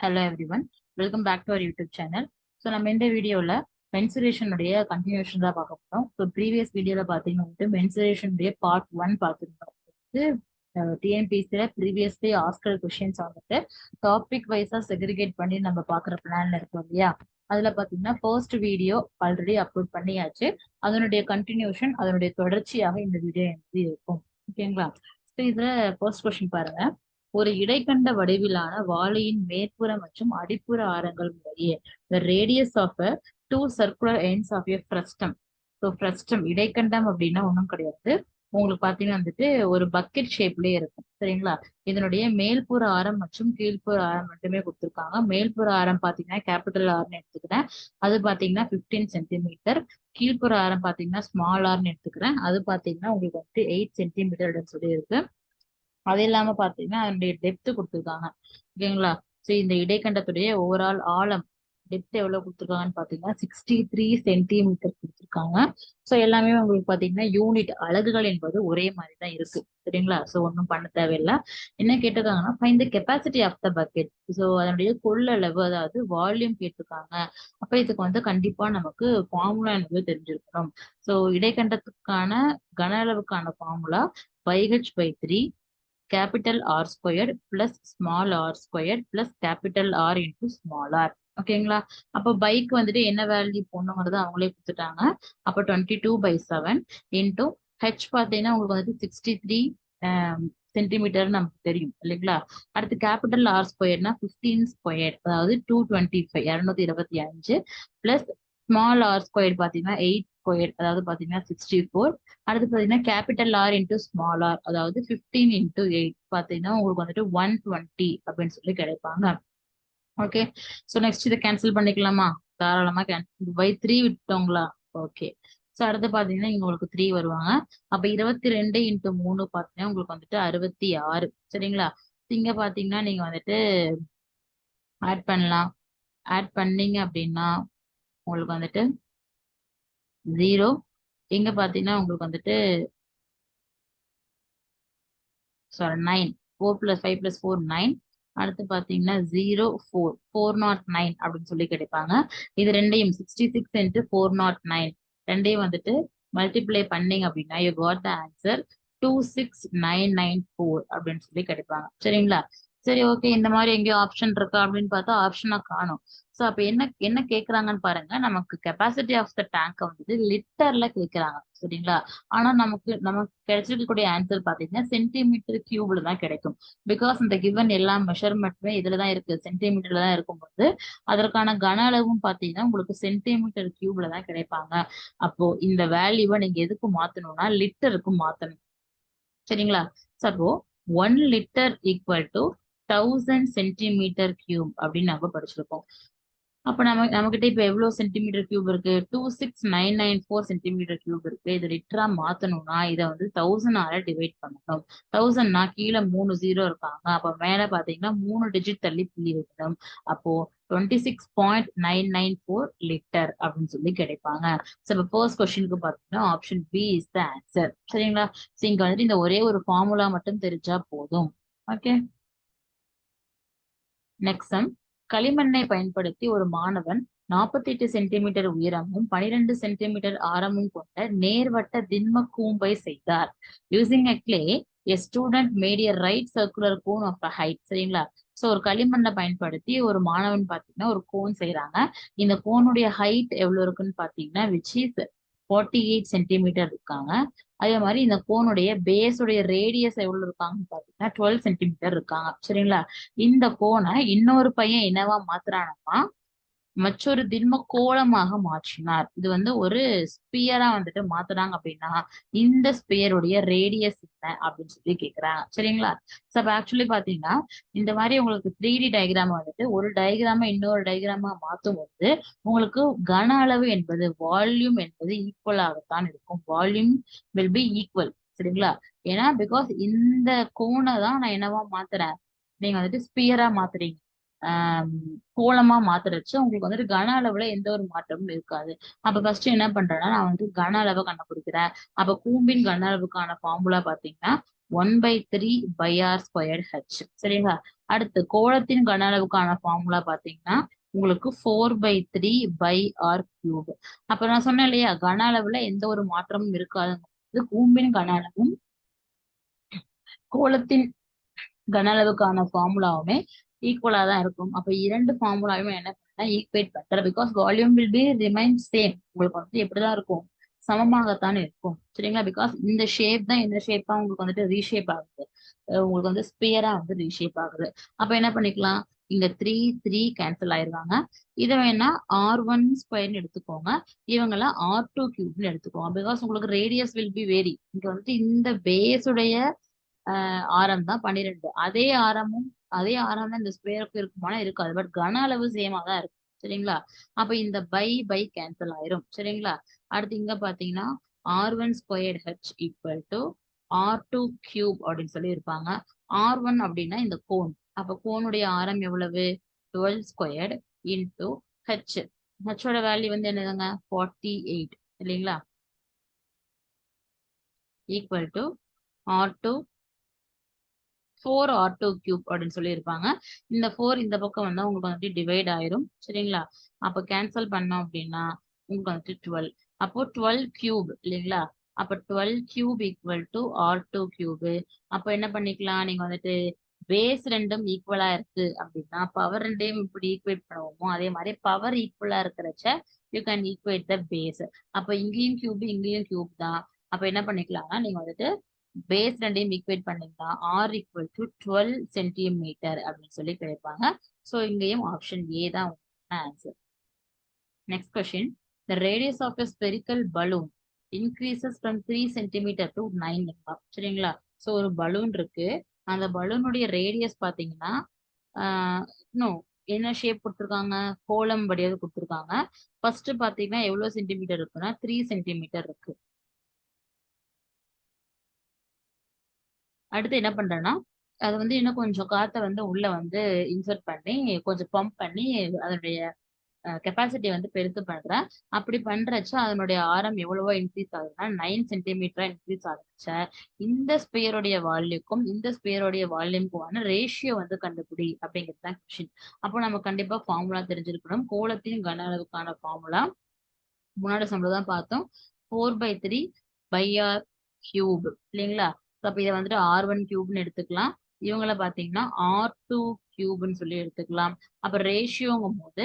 Hello everyone, welcome back to our YouTube channel. So நம்ம இந்த வீடியோவில் மென்சுரேஷனுடைய கண்டினியூஷன் தான் பார்க்க போகிறோம். ஸோ ப்ரீவியஸ் வீடியோவில் பார்த்தீங்கன்னா மென்சுரேஷனுடைய பார்ட் 1 பார்த்துருந்தோம். டிஎன்பிசியில் ப்ரீவியஸ்லி ஆஸ்கர் கொஷின்ஸ் வந்துட்டு டாபிக் வைஸாக செக்ரிகேட் பண்ணி நம்ம பார்க்குற பிளான்ல இருக்கோம் இல்லையா. அதில் பார்த்தீங்கன்னா ஃபர்ஸ்ட் வீடியோ ஆல்ரெடி அப்லோட் பண்ணியாச்சு. அதனுடைய கண்டினியூஷன், அதனுடைய தொடர்ச்சியாக இந்த வீடியோ எப்படி இருக்கும், ஓகேங்களா. ஸோ இதில் ஃபர்ஸ்ட் கொஸ்டின் பாருங்க. ஒரு இடைக்கண்ட வடிவிலான வாளியின் மேற்புற மற்றும் அடிப்புற ஆரங்கள் முறையே the radius of a two circular ends of a frustum. So frustum இடைக்கண்டம் அப்படின்னா ஒன்றும் கிடையாது. உங்களுக்கு பார்த்தீங்கன்னா வந்துட்டு ஒரு பக்கெட் ஷேப்லயே இருக்கும், சரிங்களா. இதனுடைய மேல்புற ஆரம் மற்றும் கீழ்ப்புற ஆரம் மட்டுமே கொடுத்துருக்காங்க. மேல்புற ஆரம் பார்த்தீங்கன்னா கேபிட்டல் ஆர்னு எடுத்துக்கிறேன், அது பார்த்தீங்கன்னா 15 சென்டிமீட்டர். கீழ்ப்புற ஆரம் பார்த்தீங்கன்னா ஸ்மால் ஆர்னு எடுத்துக்கிறேன், அது பார்த்தீங்கன்னா உங்களுக்கு வந்துட்டு 8 சென்டிமீட்டர் சொல்லி இருக்கு. அது இல்லாம பாத்தீங்கன்னா அதனுடைய டெப்த் கொடுத்துருக்காங்க, ஓகேங்களா. ஸோ இந்த இடைக்கண்டத்துடைய ஓவரால் ஆழம் டெப்த் எவ்வளவு கொடுத்துருக்காங்கன்னு பாத்தீங்கன்னா 63 சென்டிமீட்டர் கொடுத்துருக்காங்க. ஸோ எல்லாமே உங்களுக்கு பாத்தீங்கன்னா யூனிட் அலகுகள் என்பது ஒரே மாதிரி தான் இருக்கு, சரிங்களா. ஸோ ஒன்றும் பண்ண தேவையில்லை. என்ன கேட்டிருக்காங்கன்னா find the capacity of the bucket. So அதனுடைய கொள்ளளவு, அதாவது வால்யூம் கேட்டிருக்காங்க. அப்ப இதுக்கு வந்து கண்டிப்பா நமக்கு ஃபார்முலா என்பது தெரிஞ்சிருக்கணும். ஸோ இடைக்கண்டத்துக்கான கன அளவுக்கான formula πh/3 capital R squared plus small r squared plus capital R into small r. ஓகேங்களா. அப்போ பைக் வந்துட்டு என்ன வேல்யூ போடணுங்கிறது அவங்களே கொடுத்துட்டாங்க. அப்போ 22/7 இன்டூ ஹெச் பார்த்தீங்கன்னா உங்களுக்கு வந்துட்டு 63 சென்டிமீட்டர் நமக்கு தெரியும் இல்லைங்களா. அடுத்து கேபிட்டல் ஆர் ஸ்கொயர்னா 15 ஸ்கொயர், அதாவது 225 225 பிளஸ் ஸ்மால் ஆர் ஸ்கொயர் பார்த்தீங்கன்னா 8 ஸ்கொயர், அதாவது பார்த்தீங்கன்னா 64. அடுத்து பார்த்தீங்கன்னா capital R into small R, அதாவது 15 இன்டூ 8 பார்த்தீங்கன்னா உங்களுக்கு வந்துட்டு 120 அப்படின்னு சொல்லி கிடைப்பாங்க. ஓகே. ஸோ நெக்ஸ்ட் இதை கேன்சல் பண்ணிக்கலாமா, தாராளமா கேன்சல். பை 3 விட்டோங்களா, ஓகே. ஸோ அடுத்து பார்த்தீங்கன்னா இங்க உங்களுக்கு 3 வருவாங்க. அப்ப 22 இன்டூ 3 பார்த்தீங்கன்னா உங்களுக்கு வந்துட்டு 66, சரிங்களா. இங்க பார்த்தீங்கன்னா நீங்க வந்துட்டு ஆட் பண்ணலாம். ஆட் பண்ணீங்க அப்படின்னா உங்களுக்கு வந்துட்டு 0. இங்க பார்த்தீங்கன்னா உங்களுக்கு வந்துட்டு சாரி 9, 4 + 5 + 4 9. அடுத்து பாத்தீங்கன்னா 0 4 409 அப்படின்னு சொல்லி கிடைப்பாங்க. இது ரெண்டையும் 66 இன்ட்டு 409 ரெண்டையும் வந்துட்டு மல்டிப்ளை பண்ணீங்க அப்படின்னா யூ காட் த ஆன்சர் 26994 அப்படின்னு சொல்லி கிடைப்பாங்க, சரிங்களா. சரி, ஓகே. இந்த மாதிரி எங்கேயோ ஆப்ஷன் இருக்கா அப்படின்னு பார்த்தா ஆப்ஷனா காணும். ஸோ அப்ப என்ன என்ன கேட்கறாங்கன்னு பாருங்க. நமக்கு கெப்பாசிட்டி ஆஃப் த டேங்க் வந்துட்டு லிட்டர்ல கேட்கறாங்க, சரிங்களா. ஆனா நமக்கு கிடைச்சிருக்கக்கூடிய ஆன்சர் பாத்தீங்கன்னா சென்டிமீட்டர் கியூப்ல தான் கிடைக்கும். பிகாஸ் இந்த கிவன் எல்லா மெஷர்மெண்ட்டுமே இதுலதான் இருக்கு, சென்டிமீட்டர்ல தான் இருக்கும்போது அதற்கான கன அளவும் பாத்தீங்கன்னா உங்களுக்கு சென்டிமீட்டர் கியூப்ல தான் கிடைப்பாங்க. அப்போ இந்த வேல்யூவை நீங்க எதுக்கு மாத்தணும்னா லிட்டருக்கு மாத்தணும், சரிங்களா. அப்போ 1 litre equal to 1000 centimetre cube அப்படின்னு நம்ம படிச்சிருக்கோம். அப்ப நம்மகிட்ட இப்ப எவ்வளவு சென்டிமீட்டர் கியூப் இருக்கு, 26994 சென்டிமீட்டர் கியூப் இருக்கு. இது லிட்டரா மாத்தணும்னா இதை வந்து 1000 டிவைட் பண்ணணும். 1000னா கீழே 3 0 இருக்காங்க, அப்ப மேல பாத்தீங்கன்னா 3 டிஜிட் தள்ளி புள்ளி வைக்கணும். அப்போ 26.994 லிட்டர் அப்படின்னு சொல்லி கிடைப்பாங்க. ஸோ இப்போ ஃபர்ஸ்ட் கொஸ்டினுக்கு பாத்தீங்கன்னா option B is the answer, சரிங்களா. ஸோ இங்க வந்துட்டு இந்த ஒரே ஒரு ஃபார்முலா மட்டும் தெரிஞ்சா போதும். ஓகே. Next sum. களிமண்ணை பயன்படுத்தி ஒரு மாணவன் 48 சென்டிமீட்டர் உயரமும் 12 சென்டிமீட்டர் ஆரமும் கொண்ட நேர்வட்ட திண்ம கூம்பை செய்தார். Using a clay, a student made a right circular cone of a height. சரிங்களா. ஸோ ஒரு களிமண்ணை பயன்படுத்தி ஒரு மாணவன் பார்த்தீங்கன்னா ஒரு கோன் செய்யறாங்க. இந்த கோனுடைய ஹைட் எவ்வளவு இருக்குன்னு பார்த்தீங்கன்னா விச் இஸ் 48 சென்டிமீட்டர் இருக்காங்க. அதே மாதிரி இந்த கோனுடைய பேஸுடைய ரேடியஸ் எவ்வளவு இருக்காங்கன்னு பார்த்தீங்கன்னா 12 சென்டிமீட்டர் இருக்காங்க, சரிங்களா. இந்த கோணை இன்னொரு பையன் என்னவா மாத்துறானப்பா, மற்றொரு திண்ம கோளமாக மாற்றினார். இது வந்து ஒரு ஸ்பியரா வந்துட்டு மாத்துறாங்க அப்படின்னா இந்த ஸ்பியருடைய ரேடியஸ் என்ன அப்படின்னு சொல்லி கேக்குறாங்க, சரிங்களா. ஸோ அப்ப ஆக்சுவலி பாத்தீங்கன்னா இந்த மாதிரி உங்களுக்கு 3D டயக்ராம் வந்துட்டு ஒரு டயக்ராம இன்னொரு டயக்ராமா மாத்தும் போது உங்களுக்கு கன அளவு என்பது வால்யூம் என்பது ஈக்குவலாகத்தான் இருக்கும். வால்யூம் வில் பி ஈக்குவல், சரிங்களா. ஏன்னா பிகாஸ் இந்த கோணை தான் நான் என்னவா மாத்துறேன், நீங்க வந்துட்டு ஸ்பியரா மாத்துறீங்க. ஆஹ் கோலமா மாத்துறச்சு உங்களுக்கு வந்துட்டு கன அளவுல எந்த ஒரு மாற்றமும் இருக்காது. அப்ப ஃபர்ஸ்ட் என்ன பண்றேன்னா நான் வந்து கன அளவை கண்டுபிடிக்கிறேன். அப்ப கூம்பின் கன அளவுக்கான ஃபார்முலா பாத்தீங்கன்னா 1/3 πr²h. சரிங்களா? அடுத்து கோளத்தின் கன அளவுக்கான ஃபார்முலா பாத்தீங்கன்னா உங்களுக்கு 4/3 πr³. அப்ப நான் சொன்னேன் இல்லையா, கன அளவுல எந்த ஒரு மாற்றமும் இருக்காது. கூம்பின் கன அளவும் கோளத்தின் கன அளவுக்கான ஃபார்முலாவுமே ஈக்குவலா தான் இருக்கும். அப்ப இரண்டு ஃபார்முலாவுமே என்ன பண்ணா ஈக்குவேட் பண்ற, because volume will be remain same. உங்களுக்கு வந்து எப்படிதான் இருக்கும், சமமாகத்தான் இருக்கும். சரிங்களா? பிகாஸ் இந்த ஷேப் தான் இந்த ஷேப்பா உங்களுக்கு வந்துட்டு ரீஷேப் ஆகுது. உங்களுக்கு வந்து ஸ்பியரா வந்து ரீஷேப் ஆகுது. அப்ப என்ன பண்ணிக்கலாம், இங்க 3 கேன்சல் ஆயிருவாங்க. இதை வேணா r1² எடுத்துக்கோங்க, இவங்கெல்லாம் r2³ எடுத்துக்கோங்க. பிகாஸ் உங்களுக்கு ரேடியஸ் வில் பி வேரி. இங்க வந்து இந்த பேஸுடைய ஆரம் தான் 12. அதே ஆரம் தான் இந்த ஸ்கொயருக்கு இருக்குமானா இருக்காது. பட் கன அளவு சேமா தான் இருக்கும். சரிங்களா? அப்ப இந்த பை கேன்சல் ஆயிரும். சரிங்களா? அடுத்து இங்க பாத்தீங்கன்னா r1²h ஈக்குவல் டு r2³ அப்படின்னு சொல்லி இருப்பாங்க. r1 அப்படின்னா இந்த கோன். அப்ப கோனுடைய ஆரம் எவ்வளவு, 12² இன்டூ h. ஹோட வேல்யூ வந்து என்னதுங்க, 48 இல்லைங்களா? ஈக்குவல் டு r2 4r2³ அப்படின்னு சொல்லி இருப்பாங்க. இந்த 4 இந்த பக்கம் வந்தா உங்களுக்கு வந்துட்டு டிவைட் ஆயிரும். சரிங்களா? அப்ப கேன்சல் பண்ணோம் அப்படின்னா உங்களுக்கு வந்துட்டு 12. அப்போ 12³ இல்லைங்களா? அப்ப 12³ ஈக்குவல் டு r2³. அப்ப என்ன பண்ணிக்கலாம், நீங்க வந்துட்டு பேஸ் ரெண்டும் ஈக்குவலா இருக்கு அப்படின்னா பவர் ரெண்டையும் இப்படி ஈக்குவேட் பண்ணுவோமோ அதே மாதிரி பவர் ஈக்குவலா இருக்கிறச்ச you can equate the base. அப்ப இங்கேயும் கியூப் இங்கேயும் கியூப் தான். அப்ப என்ன பண்ணிக்கலாம்னா நீங்க வந்துட்டு பேஸ் ரெண்டையும் ஈக்குவேட் பண்ணீங்கன்னா ஆர் ஈக்குவல் டு 12 சென்டிமீட்டர் அப்படின்னு சொல்லி கிடைப்பாங்க. ஸோ இங்கேயும் ஆப்ஷன் ஏ தான் answer. Next question, the radius of a spherical balloon increases from 3 centimeter to 9 mm. சரிங்களா? ஸோ ஒரு பலூன் இருக்கு, அந்த பலூனுடைய ரேடியஸ் பாத்தீங்கன்னா இன்னும் என்ன ஷேப் கொடுத்துருக்காங்க, கோலம் வடிவாக கொடுத்துருக்காங்க. ஃபர்ஸ்ட் பாத்தீங்கன்னா எவ்வளவு சென்டிமீட்டர் இருக்குன்னா 3 சென்டிமீட்டர் இருக்கு. அடுத்து என்ன பண்றேன்னா அது வந்து இன்னும் கொஞ்சம் காத்தை வந்து உள்ள வந்து இன்சர்ட் பண்ணி கொஞ்சம் பம்ப் பண்ணி அதனுடைய கெப்பாசிட்டி வந்து பெருசு பண்றேன். அப்படி பண்றச்ச அதனுடைய ஆரம் எவ்வளவோ இன்க்ரீஸ் ஆகுதுன்னா 9 சென்டிமீட்டரா இன்க்ரீஸ் ஆகுச்ச இந்த ஸ்பியருடைய வால்யூக்கும் இந்த ஸ்பியருடைய வால்யூமுக்குமான ரேஷியோ வந்து கண்டுபிடி அப்படிங்கிறது தான் கொஸ்டின். அப்போ நம்ம கண்டிப்பா ஃபார்முலா தெரிஞ்சிருக்கணும். கோலத்தின் கன அளவுக்கான ஃபார்முலா முன்னாடி சம்பளம் பார்த்தோம், 4/3 πr³ இல்லைங்களா? அப்ப இதை வந்துட்டு r1³ எடுத்துக்கலாம். இவங்கள பாத்தீங்கன்னா r2³ சொல்லி எடுத்துக்கலாம். அப்ப ரேஷியோங்கும் போது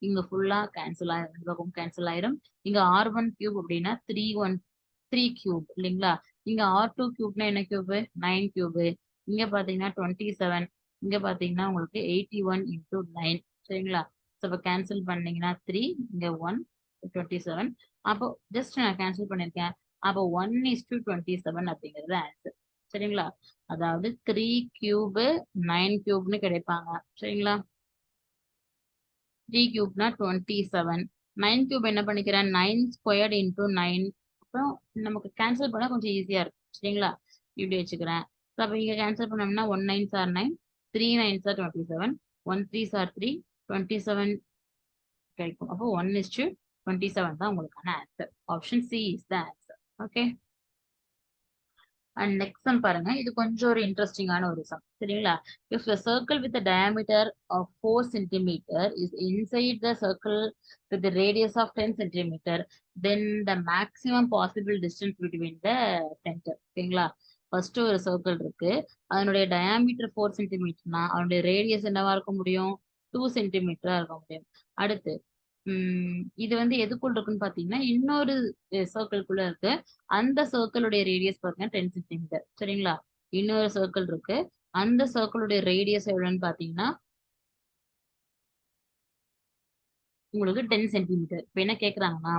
இங்க ஃபுல்லா கேன்சல் ஆயிரும், இந்த பக்கம் கேன்சல் ஆயிரும். இங்க r1³ அப்படின்னா 3 இல்லைங்களா? இங்க r2³ என்ன கியூப், 9³. இங்க பாத்தீங்கன்னா 27, இங்க பாத்தீங்கன்னா உங்களுக்கு 81 × 9. சரிங்களா? இப்ப கேன்சல் பண்ணீங்கன்னா 3, இங்க 1, 27. அப்போ ஜஸ்ட் நான் கேன்சல் பண்ணிருக்கேன். அப்போ 1:27 அப்படிங்கிறது ஆன்சர். சரிங்களா? அதாவது 3³ 9³ கிடைப்பாங்க. சரிங்களா? 3³ 27, 9³ என்ன பண்ணிக்கிறேன், 9² × 9. அப்புறம் நமக்கு கேன்சல் பண்ண கொஞ்சம் ஈஸியா இருக்கும். சரிங்களா? இப்படி வச்சுக்கிறேன். அப்ப இங்க கேன்சல் பண்ணோம்னா 1 9s are 9, 3 9s are 27, 1 3s are 3, 27 கிடைக்கும். அப்போ 1:27 தான் உங்களுக்கான answer. Option C is the answer. Okay. And next sum பாருங்க, இது கொஞ்சம் ஒரு இன்ட்ரெஸ்டிங்கான ஒரு சம். சரிங்களா? If a circle with a diameter of 4 centimeter is inside the circle with the radius of 10 centimeter, then the maximum possible distance between the center. ஓகேங்களா? First ஒரு circle இருக்கு, அதனுடைய டயாமீட்டர் 4 சென்டிமீட்டர்னா அதனுடைய ரேடியஸ் என்னவா இருக்க முடியும், 2 சென்டிமீட்டரா இருக்க முடியும். அடுத்து இது வந்து எதுக்குள்ள இருக்குன்னு பாத்தீங்கன்னா இன்னொரு சர்க்கிள்குள்ள இருக்கு, அந்த சர்க்கிளுடைய ரேடியஸ் பாத்தீங்கன்னா 10 சென்டிமீட்டர். சரிங்களா? இன்னொரு சர்க்கிள் இருக்கு, அந்த சர்க்கிளுடைய ரேடியஸ் எவ்வளவுன்னு பாத்தீங்கன்னா உங்களுக்கு 10 சென்டிமீட்டர். இப்ப என்ன கேக்குறாங்கன்னா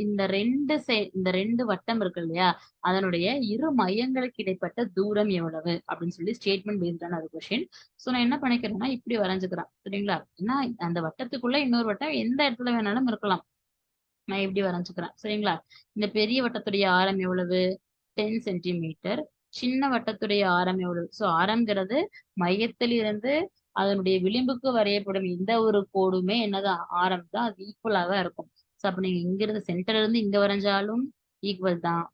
இந்த ரெண்டு வட்டம் இருக்கு இல்லையா, அதனுடைய இரு மையங்களுக்கு இடைப்பட்ட தூரம் எவ்வளவு அப்படின்னு சொல்லி ஸ்டேட்மெண்ட் பேஸ்டான ஒரு கொஸ்டின். சோ நான் என்ன பண்ணிக்கிறேன்னா இப்படி வரைஞ்சுக்கிறேன். சரிங்களா? ஏன்னா அந்த வட்டத்துக்குள்ள இன்னொரு வட்டம் எந்த இடத்துல வேணாலும் இருக்கலாம். நான் இப்படி வரைஞ்சுக்கிறேன். சரிங்களா? இந்த பெரிய வட்டத்துடைய ஆரம் எவ்வளவு, 10 சென்டிமீட்டர். சின்ன வட்டத்துடைய ஆரம் எவ்வளவு, சோ ஆரம்ங்கிறது மையத்தில் இருந்து அதனுடைய விளிம்புக்கு வரையப்படும் எந்த ஒரு கோடுமே என்னதான் ஆரம் தான், அது ஈக்குவலா தான் இருக்கும். சோ அப்ப நீங்க இங்க இருந்து சென்டர்ல இருந்து இங்க வரைஞ்சாலும் ஈக்குவல் தான்,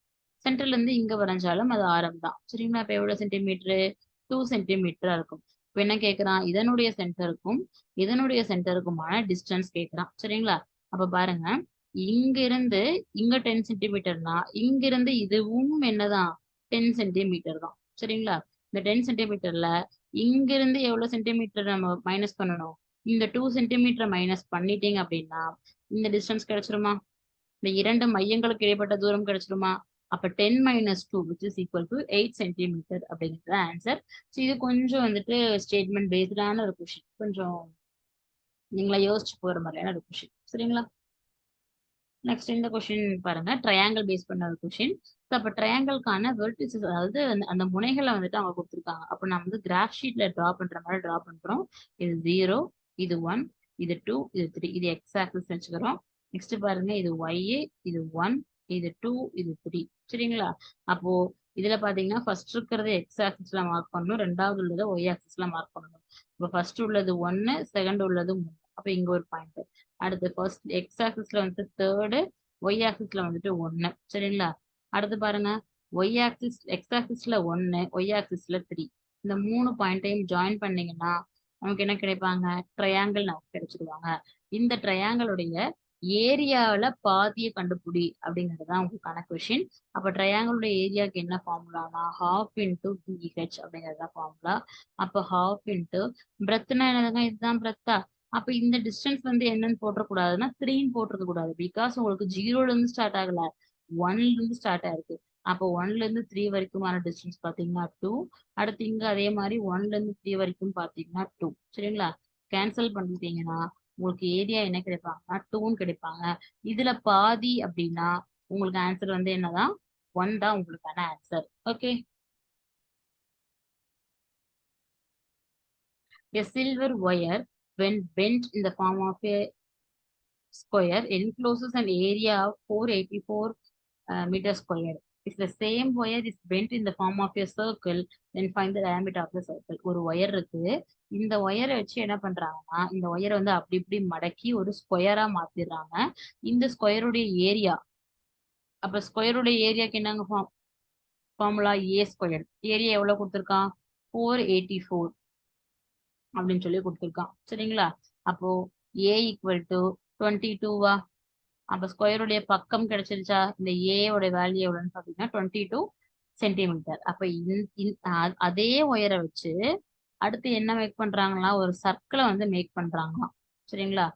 சென்டர்ல இருந்து இங்க வரைஞ்சாலும் அது ஆரம் தான். சரிங்களா? இப்ப எவ்வளவு சென்டிமீட்டர்? 2 சென்டிமீட்டரா இருக்கும். இப்ப என்ன கேக்குறான்? இதனுடைய சென்டருக்குமான டிஸ்டன்ஸ் கேக்குறான். சரிங்களா? அப்ப பாருங்க, இங்க இருந்து இங்க 10 சென்டிமீட்டர்னா இங்க இருந்து இதுவும் என்னதான் 10 சென்டிமீட்டர் தான். சரிங்களா? இந்த 10 சென்டிமீட்டர்ல இங்க இருந்து எவ்வளவு சென்டிமீட்டர் நம்ம மைனஸ் பண்ணணும்? இந்த 2 சென்டிமீட்டர் மைனஸ் பண்ணிட்டீங்க அப்படின்னா இந்த டிஸ்டன்ஸ் கிடைச்சிருமா? இந்த இரண்டு மையங்களுக்கு இடைப்பட்ட தூரம் கிடைச்சிருமா? அப்ப 10 minus 2 which is equal to 8 centimetre அப்படிங்கிறது ஆன்சர். ஸோ இது கொஞ்சம் வந்துட்டு ஸ்டேட்மெண்ட் பேஸ்டான ஒரு கொஷின். கொஞ்சம் நீங்களா யோசிச்சு போற மாதிரியான ஒரு கொஷின். சரிங்களா? நெக்ஸ்ட் இந்த கொஸ்டின் பாருங்க, ட்ரையாங்கிள் பேஸ் பண்ண ஒரு கொஸ்டின். அப்ப ட்ரையாங்கிள்கான வெர்டிசஸ், அதாவது அந்த முனைகளை வந்துட்டு அவங்க கொடுத்துருக்காங்க. அப்ப நம்ம வந்து கிராஃப் ஷீட்ல டிரா பண்ற மாதிரி டிரா பண்றோம். இது 0, இது 1, இது 2, இது 3, இது எக்ஸ் ஆக்சிஸ் வச்சுக்கிறோம். நெக்ஸ்ட் பாருங்க, இது ஒய், இது 1, இது 2, இது 3. சரிங்களா? அப்போ இதுல பாத்தீங்கன்னா ஃபர்ஸ்ட் இருக்கிறது எக்ஸ் ஆக்சிஸ்ல மார்க் பண்ணணும், ரெண்டாவது உள்ளது ஒய் ஆக்சிஸ்ல மார்க் பண்ணணும். இப்போ ஃபர்ஸ்ட் உள்ளது 1, செகண்ட் உள்ளது 3. அப்ப இங்க ஒரு பாயிண்ட். அடுத்து ஃபர்ஸ்ட் எக்ஸ் ஆக்சிஸ்ல வந்துட்டு தேர்டு, ஒய் ஆக்சிஸ்ல வந்துட்டு 1. சரிங்களா? அடுத்து பாருங்க, ஒய் ஆக்சிஸ் எக்ஸ் ஆக்சிஸ்ல 1, ஒய் ஆக்சிஸ்ல 3. இந்த 3 பாயிண்டையும் ஜாயின் பண்ணீங்கன்னா நமக்கு என்ன கிடைப்பாங்க? ட்ரையாங்கிள் நமக்கு கிடைச்சிருவாங்க. இந்த ட்ரையாங்கிளுடைய ஏரியாவில பாதியை கண்டுபிடி அப்படிங்கிறது தான் உங்களுக்கான கொஷின். அப்ப ட்ரையாங்கிளுடைய ஏரியாவுக்கு என்ன ஃபார்முலானா ஹாஃப் இன்டூ பிஹெச் அப்படிங்கிறது தான் ஃபார்முலா. அப்ப ஹாஃப் இன்டூ பிரெத்னா என்னதுங்க? இதுதான் பிரெத்தா. அப்ப இந்த டிஸ்டன்ஸ் வந்து என்னன்னு போட்டக்கூடாதுன்னா 3ன்னு போட்டிருக்க கூடாது. பிகாஸ் உங்களுக்கு 0ல இருந்து ஸ்டார்ட் ஆகல, 1ல இருந்து ஸ்டார்ட் ஆயிருக்கு. அப்போ 1ல இருந்து 3 வரைக்குமான டிஸ்டன்ஸ் பாத்தீங்கன்னா 2. அடுத்து இங்க அதே மாதிரி 1ல இருந்து 3 வரைக்கும் பாத்தீங்கன்னா 2. சரிங்களா? கேன்சல் பண்ணிட்டீங்கன்னா உங்களுக்கு ஏரியா என்ன கிடைப்பாங்கன்னா 2ன்னு கிடைப்பாங்க. இதுல பாதி அப்படின்னா உங்களுக்கு ஆன்சர் வந்து என்னதான்? 1 தான் உங்களுக்கான answer. Okay. A silver wire, when bent in the form of a square, encloses an area of 484 meter square. If the same wire is bent in the form of a circle, then find the diameter of the circle. ஒரு wire இருக்கு. இந்த ஒயரை வச்சு என்ன பண்றாங்கன்னா இந்த ஒயரை வந்து அப்படி இப்படி மடக்கி ஒரு ஸ்கொயரா மாத்திடுறாங்க. இந்த ஸ்கொயருடைய ஏரியா, அப்ப ஸ்கொயருடைய ஏரியாக்கு என்னங்க ஃபார்முலா? ஏ ஸ்கொயர். ஏரியா எவ்வளவு கொடுத்துருக்கான்? 484 அப்படின்னு சொல்லி கொடுத்துருக்கான். சரிங்களா? அப்போ ஏ ஈக்குவல் டு 22வா? அப்ப ஸ்கொயருடைய பக்கம் கிடைச்சிருச்சா? இந்த ஏ உடைய வேல்யூ எவ்வளவுன்னு பாத்தீங்கன்னா 22 சென்டிமீட்டர். அப்ப அதே ஒயரை வச்சு அடுத்து என்ன மேக் பண்றாங்களா? ஒரு சர்க்கிளை வந்து மேக் பண்றாங்களாம். சரிங்களா?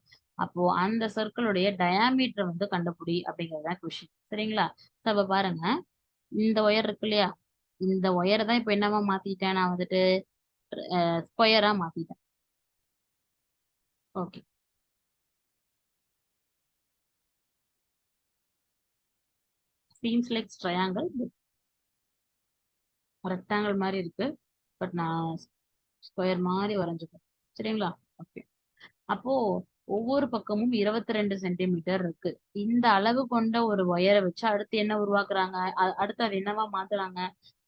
அப்போ அந்த சர்க்கிளுடைய டயாமீட்டர் வந்து கண்டுபிடி அப்படிங்கறத கொஸ்டின். சரிங்களா? அப்ப பாருங்க, இந்த ஒயர் இருக்கு இல்லையா? இந்த ஒயரை தான் இப்ப என்னவா மாத்திட்டேன் நான் வந்துட்டு ஸ்கொயரா மாத்திட்டேன். Okay. Seems like triangle, rectangle மாதிரி இருக்கு. பட் நான் ஸ்கொயர் மாதிரி வரைஞ்சுக்கேன். சரிங்களா? ஓகே. அப்போ ஒவ்வொரு பக்கமும் 22 சென்டிமீட்டர் இருக்கு. இந்த அளவு கொண்ட ஒரு ஒயரை வச்சு அடுத்து என்ன உருவாக்குறாங்க? அடுத்து அது என்னவா மாத்துறாங்க?